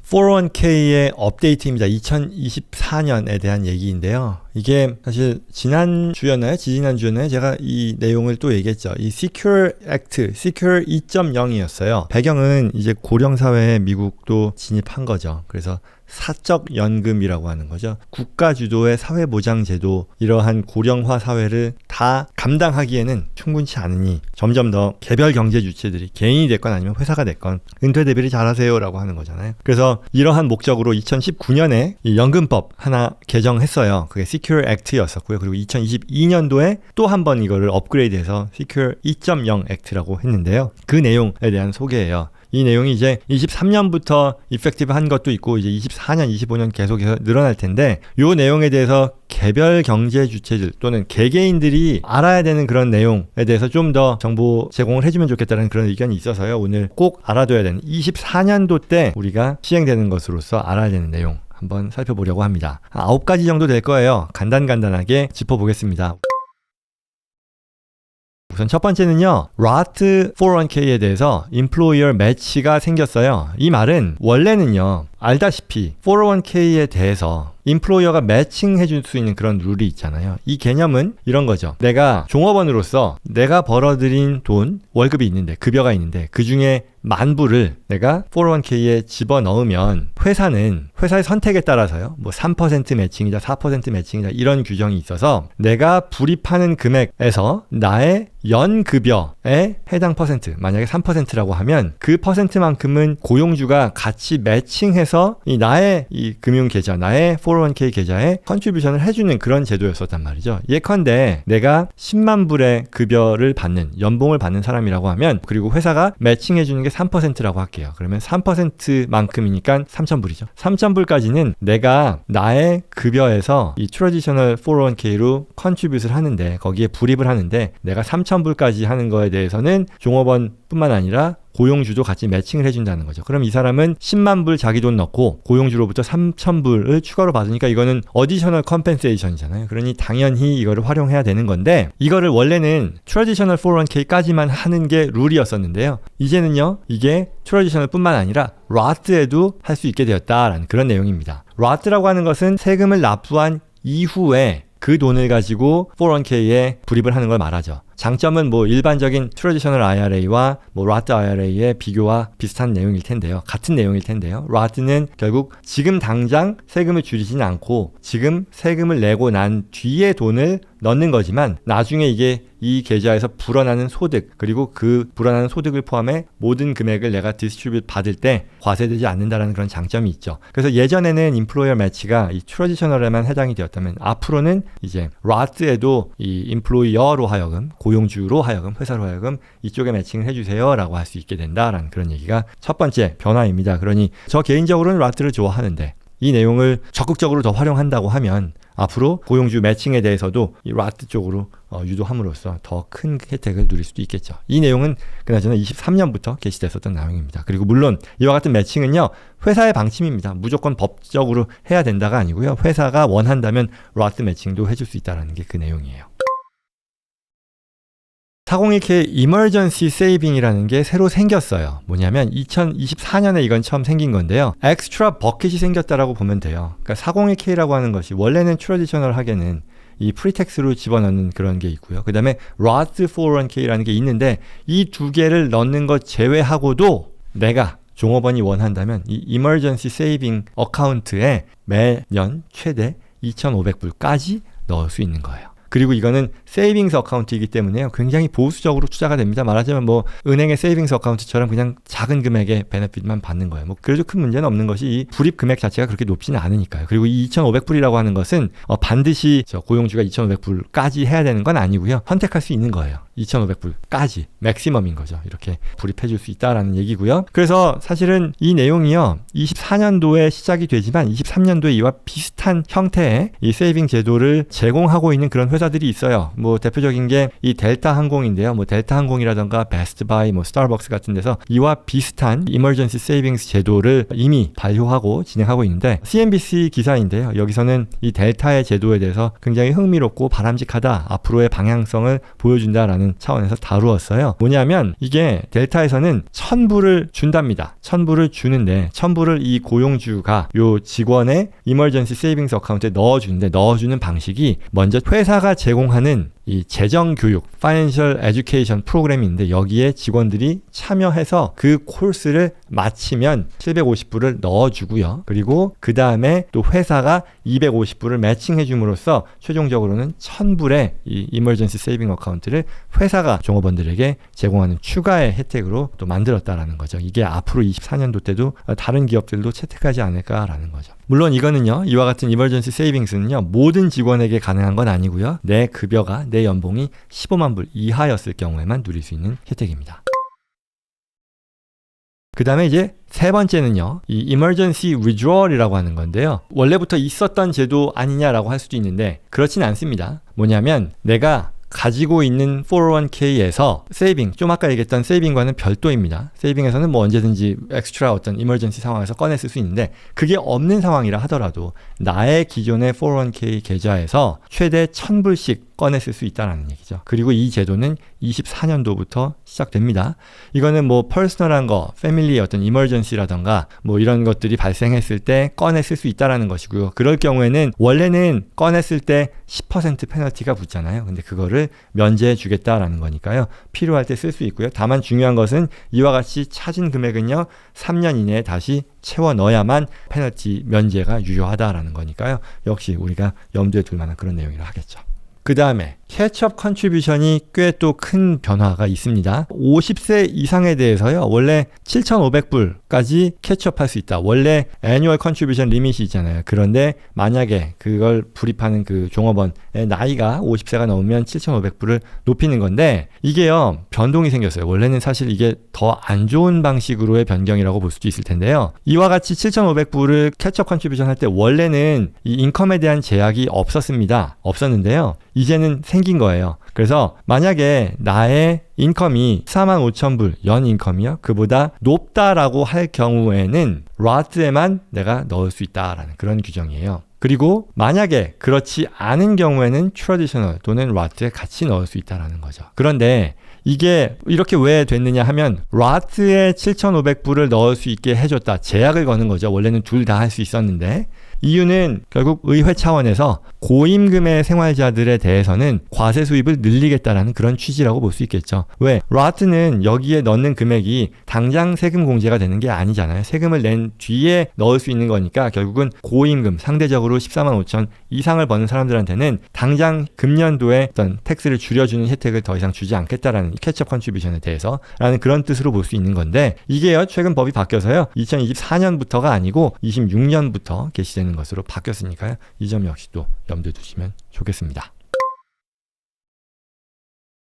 401k의 업데이트입니다. 2024년에 대한 얘기인데요. 이게 사실 지난주였나요? 지지난주였나요? 제가 이 내용을 또 얘기했죠. 이 Secure Act, Secure 2.0이었어요. 배경은 이제 고령사회에 미국도 진입한 거죠. 그래서 사적연금이라고 하는 거죠. 국가 주도의 사회보장제도, 이러한 고령화 사회를 다 감당하기에는 충분치 않으니 점점 더 개별 경제 주체들이 개인이 됐건 아니면 회사가 됐건 은퇴 대비를 잘하세요 라고 하는 거잖아요. 그래서 이러한 목적으로 2019년에 이 연금법 하나 개정했어요. 그게 Secure Act였었고요. 그리고 2022년도에 또 한 번 이거를 업그레이드해서 Secure 2.0 Act라고 했는데요. 그 내용에 대한 소개예요. 이 내용이 이제 23년부터 이펙티브 한 것도 있고 이제 24년, 25년 계속해서 늘어날 텐데, 이 내용에 대해서 개별 경제 주체들 또는 개개인들이 알아야 되는 그런 내용에 대해서 좀 더 정보 제공을 해주면 좋겠다는 그런 의견이 있어서요. 오늘 꼭 알아둬야 되는 24년도 때 우리가 시행되는 것으로서 알아야 되는 내용 한번 살펴보려고 합니다. 9가지 정도 될 거예요. 간단하게 짚어보겠습니다. 우선 첫 번째는요, Roth 401k에 대해서 Employer Match가 생겼어요. 이 말은 원래는요, 알다시피 401k에 대해서 인플로이어가 매칭해 줄 수 있는 그런 룰이 있잖아요. 이 개념은 이런 거죠. 내가 종업원으로서 내가 벌어들인 돈, 월급이 있는데, 급여가 있는데 그 중에 만불을 내가 401k에 집어넣으면 회사의 선택에 따라서요, 뭐 3% 매칭이다, 4% 매칭이다, 이런 규정이 있어서 내가 불입하는 금액에서 나의 연급여에 해당 퍼센트, 만약에 3%라고 하면 그 퍼센트만큼은 고용주가 같이 매칭해서 나의 이 금융계좌, 나의 401k 계좌에 컨트리뷰션을 해주는 그런 제도였었단 말이죠. 예컨대 내가 10만 불의 급여를 받는, 연봉을 받는 사람이라고 하면, 그리고 회사가 매칭해주는 게 3%라고 할게요. 그러면 3%만큼이니까 3,000불이죠. 3,000불까지는 내가 나의 급여에서 이 트래디셔널 401k로 컨트리뷰트를 하는데, 거기에 불입을 하는데, 내가 3,000불까지 하는 거에 대해서는 종업원뿐만 아니라 고용주도 같이 매칭을 해준다는 거죠. 그럼 이 사람은 10만 불 자기 돈 넣고 고용주로부터 3,000불을 추가로 받으니까 이거는 어디셔널 컴펜세이션이잖아요. 그러니 당연히 이거를 활용해야 되는 건데, 이거를 원래는 트래디셔널 401k까지만 하는 게 룰이었었는데요. 이제는요, 이게 트래디셔널 뿐만 아니라 Roth에도 할 수 있게 되었다라는 그런 내용입니다. Roth라고 하는 것은 세금을 납부한 이후에 그 돈을 가지고 401k에 불입을 하는 걸 말하죠. 장점은 뭐 일반적인 트래디셔널 IRA와 뭐 Roth IRA의 비교와 비슷한 내용일 텐데요. 같은 내용일 텐데요. Roth는 결국 지금 당장 세금을 줄이지는 않고 지금 세금을 내고 난 뒤에 돈을 넣는 거지만, 나중에 이게 이 계좌에서 불어나는 소득, 그리고 그 불어나는 소득을 포함해 모든 금액을 내가 디스트리뷰트 받을 때 과세되지 않는다는 그런 장점이 있죠. 그래서 예전에는 인플로이어 매치가 이 트래디셔널에만 해당이 되었다면, 앞으로는 이제 Roth에도 이 인플로이어로 하여금, 고용주로 하여금, 회사로 하여금 이쪽에 매칭을 해주세요 라고 할 수 있게 된다라는 그런 얘기가 첫 번째 변화입니다. 그러니 저 개인적으로는 Roth를 좋아하는데, 이 내용을 적극적으로 더 활용한다고 하면 앞으로 고용주 매칭에 대해서도 이 Roth 쪽으로 유도함으로써 더 큰 혜택을 누릴 수도 있겠죠. 이 내용은 그나저나 23년부터 게시됐었던 내용입니다. 그리고 물론 이와 같은 매칭은요, 회사의 방침입니다. 무조건 법적으로 해야 된다가 아니고요, 회사가 원한다면 Roth 매칭도 해줄 수 있다는 게 그 내용이에요. 401k Emergency Saving이라는 게 새로 생겼어요. 뭐냐면 2024년에 이건 처음 생긴 건데요. 엑스트라 버킷이 생겼다라고 보면 돼요. 그러니까 401k라고 하는 것이 원래는 트래디셔널하게는 이 프리텍스로 집어넣는 그런 게 있고요. 그 다음에 Roth 401k라는 게 있는데, 이 두 개를 넣는 것 제외하고도 내가 종업원이 원한다면 이 Emergency Saving 어카운트에 매년 최대 2,500불까지 넣을 수 있는 거예요. 그리고 이거는 세이빙스 어카운트이기 때문에요, 굉장히 보수적으로 투자가 됩니다. 말하자면 뭐 은행의 세이빙스 어카운트처럼 그냥 작은 금액의 베네핏만 받는 거예요. 뭐 그래도 큰 문제는 없는 것이 이 불입 금액 자체가 그렇게 높지는 않으니까요. 그리고 이 2,500불이라고 하는 것은 반드시 고용주가 2,500불까지 해야 되는 건 아니고요, 선택할 수 있는 거예요. 2,500불까지 맥시멈인 거죠. 이렇게 불입해 줄 수 있다라는 얘기고요. 그래서 사실은 이 내용이요, 24년도에 시작이 되지만 23년도에 이와 비슷한 형태의 이 세이빙 제도를 제공하고 있는 그런 회사들이 있어요. 뭐 대표적인 게 이 델타 항공인데요. 뭐 델타 항공이라던가 베스트바이, 뭐 스타벅스 같은 데서 이와 비슷한 이머전시 세이빙스 제도를 이미 발효하고 진행하고 있는데, CNBC 기사인데요. 여기서는 이 델타의 제도에 대해서 굉장히 흥미롭고 바람직하다, 앞으로의 방향성을 보여준다라는 라는 차원에서 다루었어요. 뭐냐면 이게 델타에서는 1,000불을 준답니다. 1,000불을 주는데 1,000불을 이 고용주가 요 직원의 이머전시 세이빙스 어카운트에 넣어주는데 넣어주는 방식이 먼저 회사가 제공하는 이 재정교육, Financial Education 프로그램이 있는데 여기에 직원들이 참여해서 그 코스를 마치면 750불을 넣어주고요. 그리고 그 다음에 또 회사가 250불을 매칭해 줌으로써 최종적으로는 1,000불의 이 이머전시 세이빙 어카운트를 회사가 종업원들에게 제공하는 추가의 혜택으로 또 만들었다라는 거죠. 이게 앞으로 24년도 때도 다른 기업들도 채택하지 않을까라는 거죠. 물론 이거는요, 이와 같은 이머전시 세이빙스는요, 모든 직원에게 가능한 건 아니고요. 내 급여가, 내 연봉이 15만 불 이하였을 경우에만 누릴 수 있는 혜택입니다. 그 다음에 이제 세 번째는요, 이 emergency withdrawal이라고 하는 건데요. 원래부터 있었던 제도 아니냐라고 할 수도 있는데 그렇진 않습니다. 뭐냐면 내가 가지고 있는 401k에서 세이빙, 좀 아까 얘기했던 세이빙과는 별도입니다. 세이빙에서는 뭐 언제든지 엑스트라 어떤 이머전시 상황에서 꺼내 쓸 수 있는데 그게 없는 상황이라 하더라도 나의 기존의 401k 계좌에서 최대 1,000불씩 꺼내 쓸 수 있다는 얘기죠. 그리고 이 제도는 24년도부터 시작됩니다. 이거는 뭐 퍼스널한 거, 패밀리의 어떤 이머전시라던가 뭐 이런 것들이 발생했을 때 꺼내 쓸 수 있다는 것이고요. 그럴 경우에는 원래는 꺼냈을 때 10% 페널티가 붙잖아요. 근데 그거를 면제해 주겠다라는 거니까요. 필요할 때 쓸 수 있고요. 다만 중요한 것은 이와 같이 차진 금액은요, 3년 이내에 다시 채워 넣어야만 페널티 면제가 유효하다라는 거니까요. 역시 우리가 염두에 둘 만한 그런 내용이라 하겠죠. 그 다음에 캐치업 컨트리뷰션이 꽤 또 큰 변화가 있습니다. 50세 이상에 대해서요, 원래 7,500불까지 캐치업할 수 있다. 원래 애뉴얼 컨트리뷰션 리밋이 있잖아요. 그런데 만약에 그걸 불입하는 그 종업원의 나이가 50세가 넘으면 7,500불을 높이는 건데 이게요, 변동이 생겼어요. 원래는 사실 이게 더 안 좋은 방식으로의 변경이라고 볼 수도 있을 텐데요. 이와 같이 7,500불을 캐치업 컨트리뷰션 할 때 원래는 이 인컴에 대한 제약이 없었습니다. 없었는데요. 이제는 생긴 거예요. 그래서 만약에 나의 인컴이 45,000불 연 인컴이요, 그보다 높다라고 할 경우에는 로스에만 내가 넣을 수 있다라는 그런 규정이에요. 그리고 만약에 그렇지 않은 경우에는 트래디셔널 또는 로스에 같이 넣을 수 있다라는 거죠. 그런데 이게 이렇게 왜 됐느냐 하면 로스에 7,500불을 넣을 수 있게 해줬다. 제약을 거는 거죠. 원래는 둘 다 할 수 있었는데 이유는 결국 의회 차원에서 고임금의 생활자들에 대해서는 과세 수입을 늘리겠다라는 그런 취지라고 볼 수 있겠죠. 왜? 로스는 여기에 넣는 금액이 당장 세금 공제가 되는 게 아니잖아요. 세금을 낸 뒤에 넣을 수 있는 거니까 결국은 고임금, 상대적으로 14만 5천 이상을 버는 사람들한테는 당장 금년도에 어떤 텍스를 줄여주는 혜택을 더 이상 주지 않겠다라는 캐치업 컨트리뷰션에 대해서 라는 그런 뜻으로 볼 수 있는 건데 이게요, 최근 법이 바뀌어서요, 2024년부터가 아니고 26년부터 개시되는 것으로 바뀌었으니까요. 이 점 역시 또 염두에 두시면 좋겠습니다.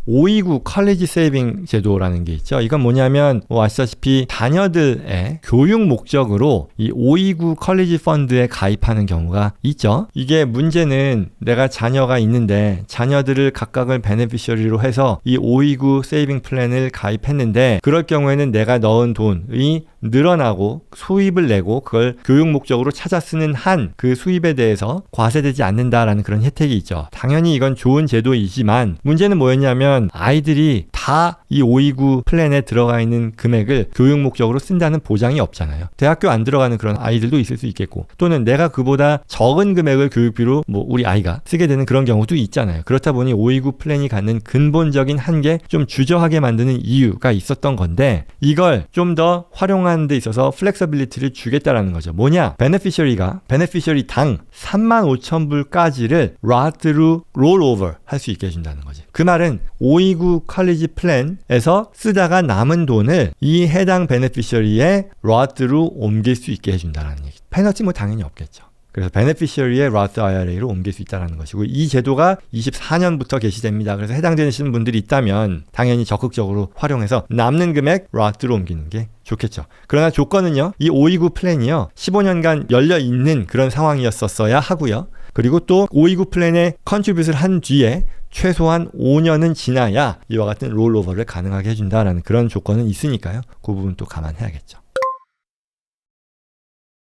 529 컬리지 세이빙 제도라는 게 있죠. 이건 뭐냐면 아시다시피 자녀들의 교육 목적으로 이 529 컬리지 펀드에 가입하는 경우가 있죠. 이게 문제는 내가 자녀가 있는데 자녀들을 각각을 베네피셔리로 해서 이 529 세이빙 플랜을 가입했는데 그럴 경우에는 내가 넣은 돈이 늘어나고 수입을 내고 그걸 교육 목적으로 찾아 쓰는 한 그 수입에 대해서 과세되지 않는다라는 그런 혜택이 있죠. 당연히 이건 좋은 제도이지만 문제는 뭐였냐면 아이들이 다 이 529 플랜에 들어가 있는 금액을 교육 목적으로 쓴다는 보장이 없잖아요. 대학교 안 들어가는 그런 아이들도 있을 수 있겠고 또는 내가 그보다 적은 금액을 교육비로 우리 아이가 쓰게 되는 그런 경우도 있잖아요. 그렇다 보니 529 플랜이 갖는 근본적인 한계, 좀 주저하게 만드는 이유가 있었던 건데 이걸 좀 더 활용하는 데 있어서 플렉서빌리티를 주겠다라는 거죠. 뭐냐? 베네피셔리 당 35,000불까지를 로스로 롤오버 할 수 있게 해준다는 거지. 그 말은 529 컬리지 플랜에서 쓰다가 남은 돈을 이 해당 베네피셔리의 로스로 옮길 수 있게 해준다는 얘기. 페널티 당연히 없겠죠. 그래서 베네피셔리의 로스 IRA로 옮길 수 있다는 것이고 이 제도가 24년부터 개시됩니다. 그래서 해당되시는 분들이 있다면 당연히 적극적으로 활용해서 남는 금액 로스로 옮기는 게 좋겠죠. 그러나 조건은요, 이 529 플랜이요, 15년간 열려 있는 그런 상황이었어야 하고요. 그리고 또 529 플랜에 컨트리뷰트를 한 뒤에 최소한 5년은 지나야 이와 같은 롤오버를 가능하게 해준다라는 그런 조건은 있으니까요. 그 부분 또 감안해야겠죠.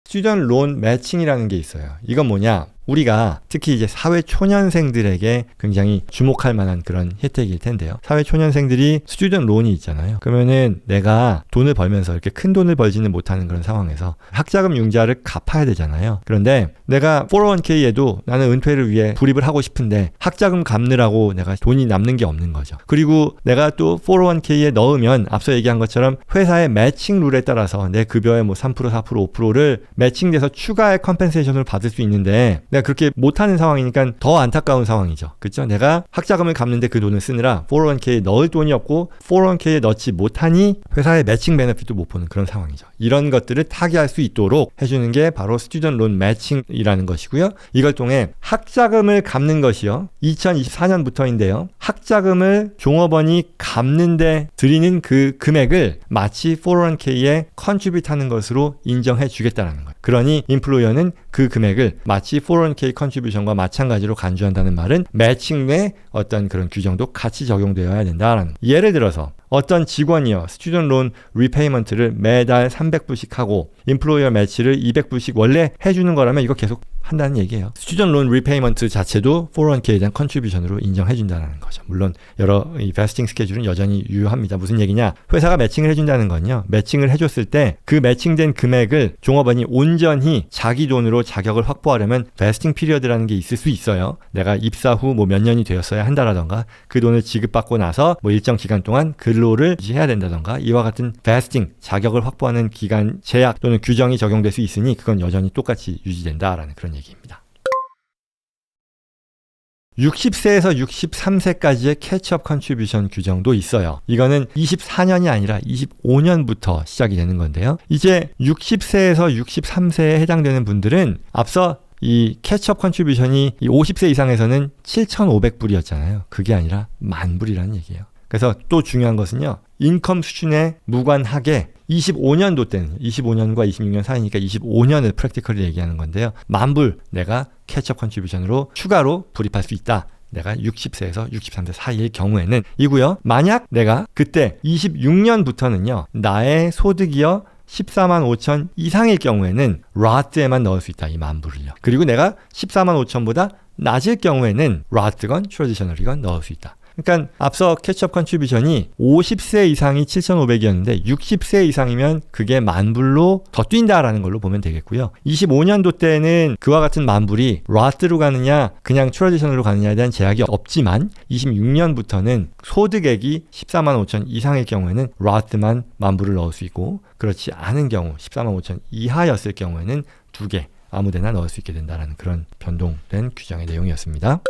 스튜던트 론 매칭이라는 게 있어요. 이건 뭐냐? 우리가 특히 이제 사회 초년생들에게 굉장히 주목할 만한 그런 혜택일 텐데요. 사회 초년생들이 스튜던트 론이 있잖아요. 그러면은 내가 돈을 벌면서 이렇게 큰 돈을 벌지는 못하는 그런 상황에서 학자금 융자를 갚아야 되잖아요. 그런데 내가 401k에도 나는 은퇴를 위해 불입을 하고 싶은데 학자금 갚느라고 내가 돈이 남는 게 없는 거죠. 그리고 내가 또 401k에 넣으면 앞서 얘기한 것처럼 회사의 매칭 룰에 따라서 내 급여의 뭐 3%, 4%, 5%를 매칭돼서 추가의 컴펜세이션을 받을 수 있는데 내가 그렇게 못하는 상황이니까 더 안타까운 상황이죠. 그렇죠? 내가 학자금을 갚는데 그 돈을 쓰느라 401k에 넣을 돈이 없고 401k에 넣지 못하니 회사의 매칭 베네핏도 못 보는 그런 상황이죠. 이런 것들을 타개할 수 있도록 해주는 게 바로 스튜던트 론 매칭이라는 것이고요. 이걸 통해 학자금을 갚는 것이요. 2024년부터인데요. 학자금을 종업원이 갚는데 드리는 그 금액을 마치 401k에 컨트리뷰트하는 것으로 인정해 주겠다는 거예요. 그러니 인플로이어는 그 금액을 마치 401k 컨트리뷰션과 마찬가지로 간주한다는 말은 매칭 내 어떤 그런 규정도 같이 적용되어야 된다라는. 예를 들어서 어떤 직원이요. 스튜던트 론 리페이먼트를 매달 300불씩 하고 인플로이어 매치를 200불씩 원래 해주는 거라면 이거 계속 한다는 얘기예요. 스튜던트 론 리페이먼트 자체도 401k에 대한 컨트리뷰션으로 인정해준다는 거죠. 물론 여러 이 베스팅 스케줄은 여전히 유효합니다. 무슨 얘기냐? 회사가 매칭을 해준다는 건요. 매칭을 해줬을 때 그 매칭된 금액을 종업원이 온전히 자기 돈으로 자격을 확보하려면 베스팅 피리어드라는 게 있을 수 있어요. 내가 입사 후 뭐 몇 년이 되었어야 한다라던가 그 돈을 지급받고 나서 뭐 일정 기간 동안 근로를 유지해야 된다던가 이와 같은 베스팅 자격을 확보하는 기간 제약 또는 규정이 적용될 수 있으니 그건 여전히 똑같이 유지된다라는 그런 얘기입니다. 60세에서 63세까지의 캐치업 컨트리뷰션 규정도 있어요. 이거는 24년이 아니라 25년부터 시작이 되는 건데요. 이제 60세에서 63세에 해당되는 분들은 앞서 이 캐치업 컨트리뷰션이 50세 이상에서는 7,500불이었잖아요. 그게 아니라 10,000불이라는 얘기예요. 그래서 또 중요한 것은요. 인컴 수준에 무관하게 25년도 때는 25년과 26년 사이니까 25년을 프랙티컬리 얘기하는 건데요. 10,000불 내가 캐치업 컨트리뷰션으로 추가로 불입할 수 있다. 내가 60세에서 63세 사이일 경우에는 이고요. 만약 내가 그때 26년부터는요. 나의 소득이요. 14만 5천 이상일 경우에는 로트에만 넣을 수 있다. 이 10,000불을요. 그리고 내가 14만 5천보다 낮을 경우에는 로트건 트래디셔널이건 넣을 수 있다. 그러니까 앞서 캐치업 컨트리뷰션이 50세 이상이 7,500이었는데 60세 이상이면 그게 10,000불로 더 뛴다라는 걸로 보면 되겠고요. 25년도 때는 그와 같은 10,000불이 로트로 가느냐 그냥 트래디셔널로 가느냐에 대한 제약이 없지만 26년부터는 소득액이 14만 5천 이상일 경우에는 로트만 10,000불을 넣을 수 있고 그렇지 않은 경우 14만 5천 이하였을 경우에는 2개 아무데나 넣을 수 있게 된다는 그런 변동된 규정의 내용이었습니다.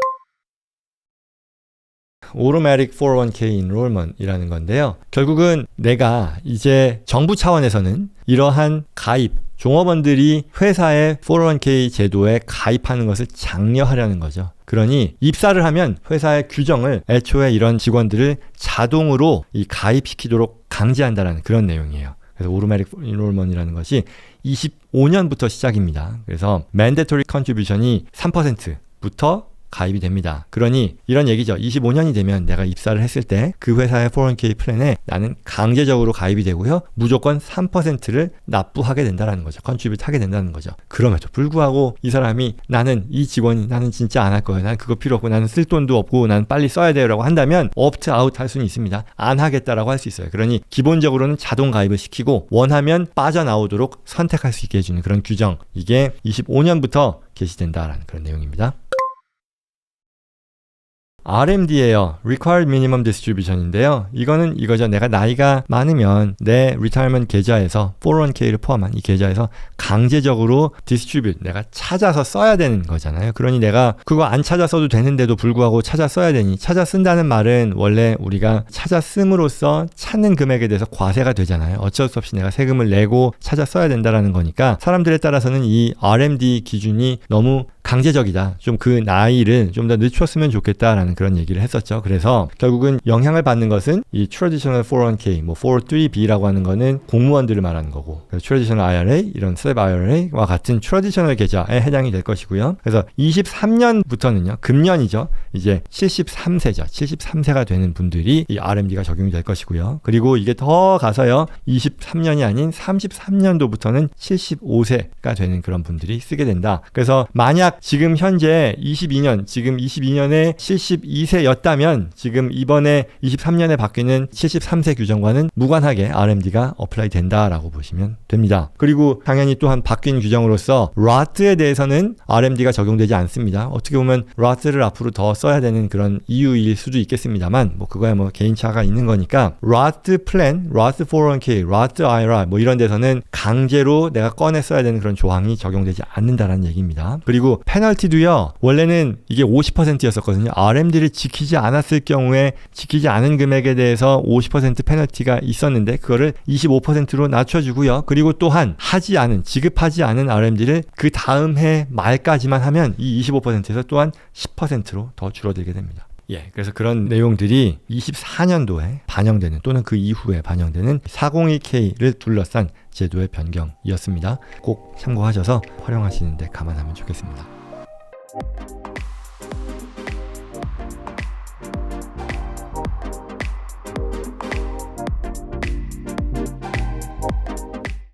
Automatic 401k Enrollment이라는 건데요. 결국은 내가 이제 정부 차원에서는 이러한 가입, 종업원들이 회사의 401k 제도에 가입하는 것을 장려하려는 거죠. 그러니 입사를 하면 회사의 규정을 애초에 이런 직원들을 자동으로 이 가입시키도록 강제한다는 그런 내용이에요. 그래서 Automatic Enrollment이라는 것이 25년부터 시작입니다. 그래서 Mandatory Contribution이 3%부터 가입이 됩니다. 그러니 이런 얘기죠. 25년이 되면 내가 입사를 했을 때 그 회사의 401k 플랜에 나는 강제적으로 가입이 되고요. 무조건 3%를 납부하게 된다는 거죠. 컨트리뷰트 하게 된다는 거죠. 그럼에도 불구하고 이 사람이 나는 이 직원이 나는 진짜 안 할 거예요. 나는 그거 필요 없고 나는 쓸 돈도 없고 나는 빨리 써야 돼요 라고 한다면 옵트 아웃 할 수는 있습니다. 안 하겠다라고 할 수 있어요. 그러니 기본적으로는 자동 가입을 시키고 원하면 빠져나오도록 선택할 수 있게 해주는 그런 규정. 이게 25년부터 개시된다라는 그런 내용입니다. RMD예요. Required Minimum Distribution인데요. 이거는 이거죠. 내가 나이가 많으면 내 Retirement 계좌에서 401k를 포함한 이 계좌에서 강제적으로 distribute, 내가 찾아서 써야 되는 거잖아요. 그러니 내가 그거 안 찾아 써도 되는데도 불구하고 찾아 써야 되니, 찾아 쓴다는 말은 원래 우리가 찾아 씀으로써 찾는 금액에 대해서 과세가 되잖아요. 어쩔 수 없이 내가 세금을 내고 찾아 써야 된다라는 거니까 사람들에 따라서는 이 RMD 기준이 너무 강제적이다. 좀 그 나이를 좀 더 늦췄으면 좋겠다라는 그런 얘기를 했었죠. 그래서 결국은 영향을 받는 것은 이 Traditional 401k, 뭐 403b라고 하는 거는 공무원들을 말하는 거고, 그래서 Traditional IRA, 이런 SEP IRA와 같은 Traditional 계좌에 해당이 될 것이고요. 그래서 23년부터는요, 금년이죠. 이제 73세죠. 73세가 되는 분들이 이 RMD가 적용이 될 것이고요. 그리고 이게 더 가서요, 23년이 아닌 33년도부터는 75세가 되는 그런 분들이 쓰게 된다. 그래서 만약 지금 현재 22년에 72세였다면 지금 이번에 23년에 바뀌는 73세 규정과는 무관하게 RMD가 어플라이 된다라고 보시면 됩니다. 그리고 당연히 또한 바뀐 규정으로서 Roth에 대해서는 RMD가 적용되지 않습니다. 어떻게 보면 Roth를 앞으로 더 써야 되는 그런 이유일 수도 있겠습니다만 뭐 그거야 뭐 개인차가 있는 거니까 Roth 플랜, Roth 401k, Roth IRA 뭐 이런 데서는 강제로 내가 꺼내 써야 되는 그런 조항이 적용되지 않는다라는 얘기입니다. 그리고 페널티도요. 원래는 이게 50%였었거든요. RMD를 지키지 않았을 경우에 지키지 않은 금액에 대해서 50% 페널티가 있었는데 그거를 25%로 낮춰주고요. 그리고 또한 지급하지 않은 RMD를 그 다음 해 말까지만 하면 이 25%에서 또한 10%로 더 줄어들게 됩니다. 그래서 그런 내용들이 24년도에 반영되는 또는 그 이후에 반영되는 401k를 둘러싼 제도의 변경이었습니다. 꼭 참고하셔서 활용하시는데 감안하면 좋겠습니다.